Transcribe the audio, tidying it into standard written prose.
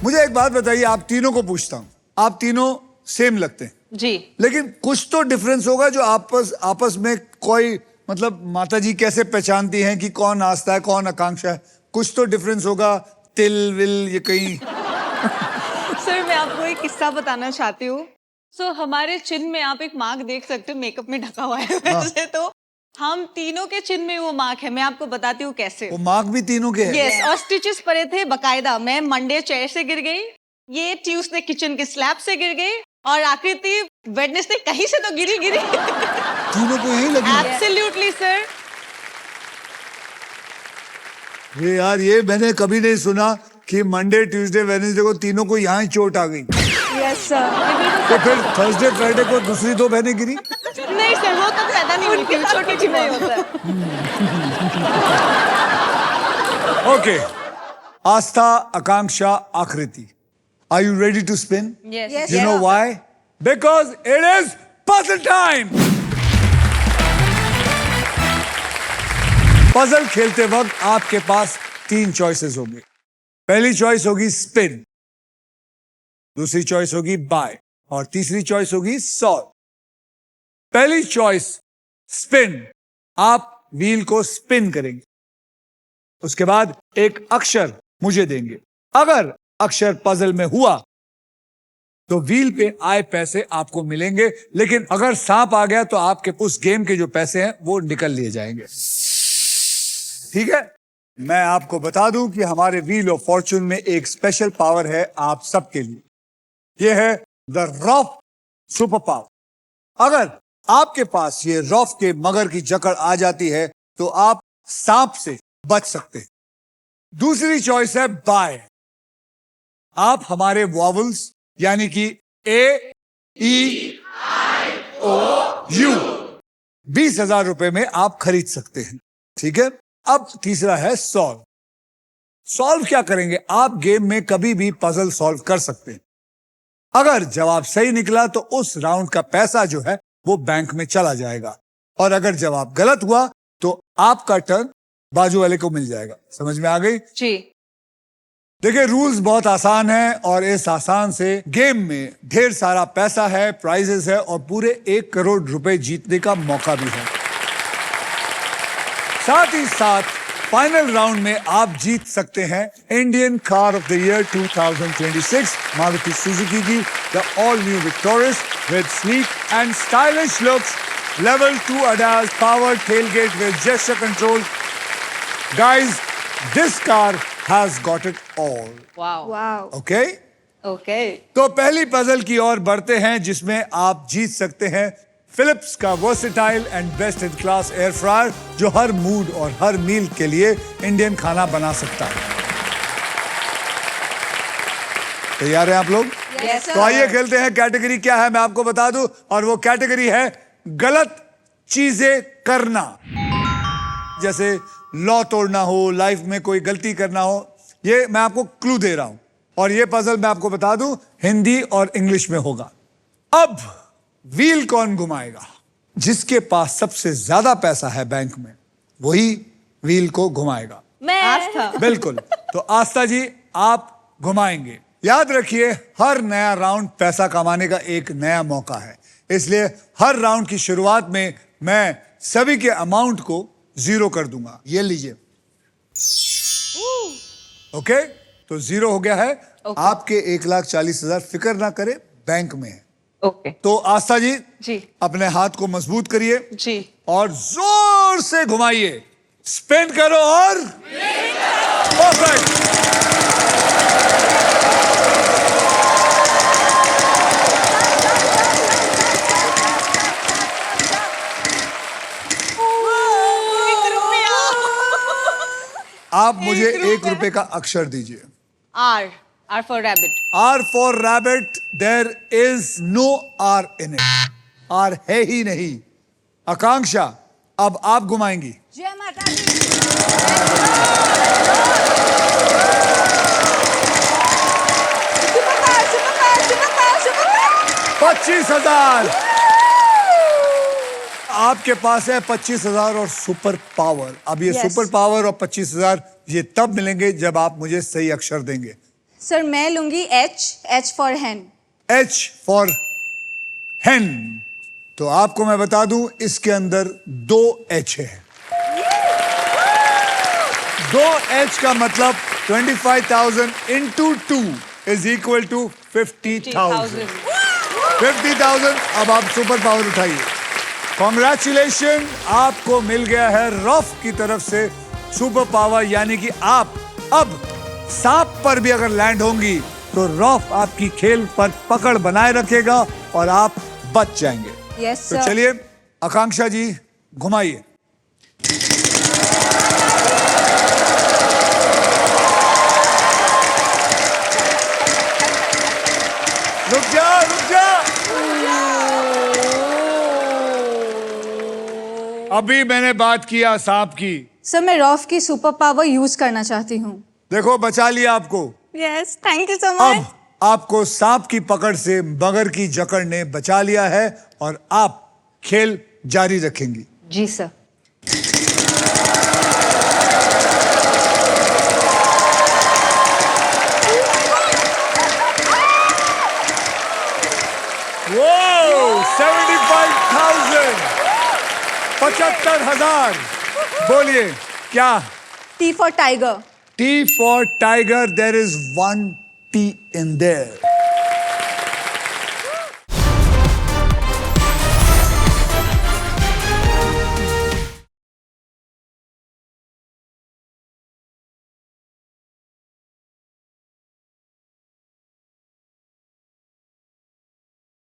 मुझे एक बात बताइए, आप तीनों को पूछता हूँ, आप तीनों सेम लगते हैं जी, लेकिन कुछ तो डिफरेंस होगा जो आपस में कोई मतलब माताजी कैसे पहचानती हैं कि कौन आस्था है कौन आकांक्षा है, कुछ तो डिफरेंस होगा, तिल विल ये कहीं। सर मैं आपको एक किस्सा बताना चाहती हूँ। हमारे चिन्ह में आप एक मार्क देख सकते हो, मेकअप में ढका हुआ है वैसे तो हम तीनों के चिन्ह में वो मार्क है। मैं आपको बताती हूँ कैसे। वो मार्क भी तीनों के हैं। यस, और स्टिचेस पड़े थे बकायदा। मैं मंडे चेयर से गिर गई, ये ट्यूसडे किचन के स्लैब से गिर गई और आकृति वेडनेसडे कहीं से तो गिरी। तीनों को यही लगी। Absolutely sir. ये यार, ये मैंने कभी नहीं सुना कि मंडे ट्यूसडे वेडनेसडे को तीनों को यहाँ ही चोट आ गई। Yes sir. तो फिर थर्सडे फ्राइडे को दूसरी दो बहनें गिरी। नहीं सर, वो तो पैदा नहीं हुई थी, छोटी सी नहीं होता है। Okay, Astha Akanksha Aakriti, are you ready to spin? Yes. You know why? Because it is puzzle time. Puzzle खेलते वक्त आपके पास 3 चॉइसेस होंगे। पहली चॉइस होगी स्पिन, दूसरी चॉइस होगी बाय और तीसरी चॉइस होगी सॉल्व। पहली चॉइस स्पिन, आप व्हील को स्पिन करेंगे, उसके बाद एक अक्षर मुझे देंगे। अगर अक्षर पजल में हुआ तो व्हील पे आए पैसे आपको मिलेंगे, लेकिन अगर सांप आ गया तो आपके उस गेम के जो पैसे हैं वो निकल लिए जाएंगे। ठीक है, मैं आपको बता दूं कि हमारे व्हील ऑफ फॉर्चून में एक स्पेशल पावर है आप सबके लिए। यह है द रॉफ सुपर पावर। अगर आपके पास ये रॉफ के मगर की जकड़ आ जाती है तो आप सांप से बच सकते हैं। दूसरी चॉइस है बाय। आप हमारे वॉवल्स यानी कि ए ई ओ यू 20,000 रुपए में आप खरीद सकते हैं। ठीक है, अब तीसरा है सॉल्व। सॉल्व क्या करेंगे? आप गेम में कभी भी पजल सॉल्व कर सकते हैं। अगर जवाब सही निकला तो उस राउंड का पैसा जो है वो बैंक में चला जाएगा, और अगर जवाब गलत हुआ तो आपका टर्न बाजू वाले को मिल जाएगा। समझ में आ गई? जी। देखिए, रूल्स बहुत आसान है और इस आसान से गेम में ढेर सारा पैसा है, प्राइजेस है और पूरे 1 करोड़ रुपए जीतने का मौका भी है। साथ ही साथ फाइनल राउंड में आप जीत सकते हैं Indian car of the year 2026 Maruti Suzuki की the all new victorious with sleek and stylish looks, level 2 ADAS powered tailgate with gesture control. Guys, this car has got it all. Wow. Okay? Okay. तो पहली puzzle की ओर बढ़ते हैं जिसमें आप जीत सकते हैं फिलिप्स का versatile and best in class air fryer, जो हर मूड और हर मील के लिए इंडियन खाना बना सकता है। तैयार हैं आप लोग? Yes, sir. तो आइए खेलते हैं। कैटेगरी क्या है मैं आपको बता दूं, और वो कैटेगरी है गलत चीजें करना। जैसे लॉ तोड़ना हो, लाइफ में कोई गलती करना हो। ये मैं आपको क्लू दे रहा हूं, और ये पजल मैं आपको बता दूं हिंदी और इंग्लिश में होगा। अब व्हील कौन घुमाएगा? जिसके पास सबसे ज्यादा पैसा है बैंक में वही व्हील को घुमाएगा। मैं आस्था। बिल्कुल। तो आस्था जी, आप घुमाएंगे। याद रखिए, हर नया राउंड पैसा कमाने का एक नया मौका है, इसलिए हर राउंड की शुरुआत में मैं सभी के अमाउंट को 0 कर दूंगा। ये लीजिए। ओके, तो 0 हो गया है। आपके 1,40,000 फिक्र ना करें, बैंक में है। ओके। तो आस्था जी, जी। अपने हाथ को मजबूत करिए जी। और जोर से घुमाइए। स्पिन करो और परफेक्ट। आप मुझे 1 रुपए का अक्षर दीजिए। R. R for rabbit. R for rabbit. There is no R in it. R है ही नहीं। आकांक्षा, अब आप घुमाएंगी। जय माता दी। 25,000 आपके पास है। 25,000 और सुपर पावर। अब ये Yes. सुपर पावर और 25,000 ये तब मिलेंगे जब आप मुझे सही अक्षर देंगे। सर मैं लूंगी H for hen. H for hen। तो आपको मैं बता दूं इसके अंदर 2 H है। 2 H का मतलब 25,000 into 2 is equal to 50,000। 50,000। अब आप सुपर पावर उठाइए। कॉन्ग्रेचुलेशन, आपको मिल गया है रॉफ की तरफ से सुपर पावर, यानी कि आप अब सांप पर भी अगर लैंड होंगी तो रॉफ आपकी खेल पर पकड़ बनाए रखेगा और आप बच जाएंगे। यस तो सर। चलिए आकांक्षा जी घुमाइए। रुक जा रुक जा। अभी मैंने बात किया सांप की। सर मैं रॉफ की सुपर पावर यूज करना चाहती हूँ। देखो बचा लिया आपको। यस थैंक यू सो अब मच। आपको सांप की पकड़ से मगर की जकड़ ने बचा लिया है और आप खेल जारी रखेंगी। जी सर। वो 75,000 75,000। बोलिए क्या? T for tiger. T for tiger, there is one T in there।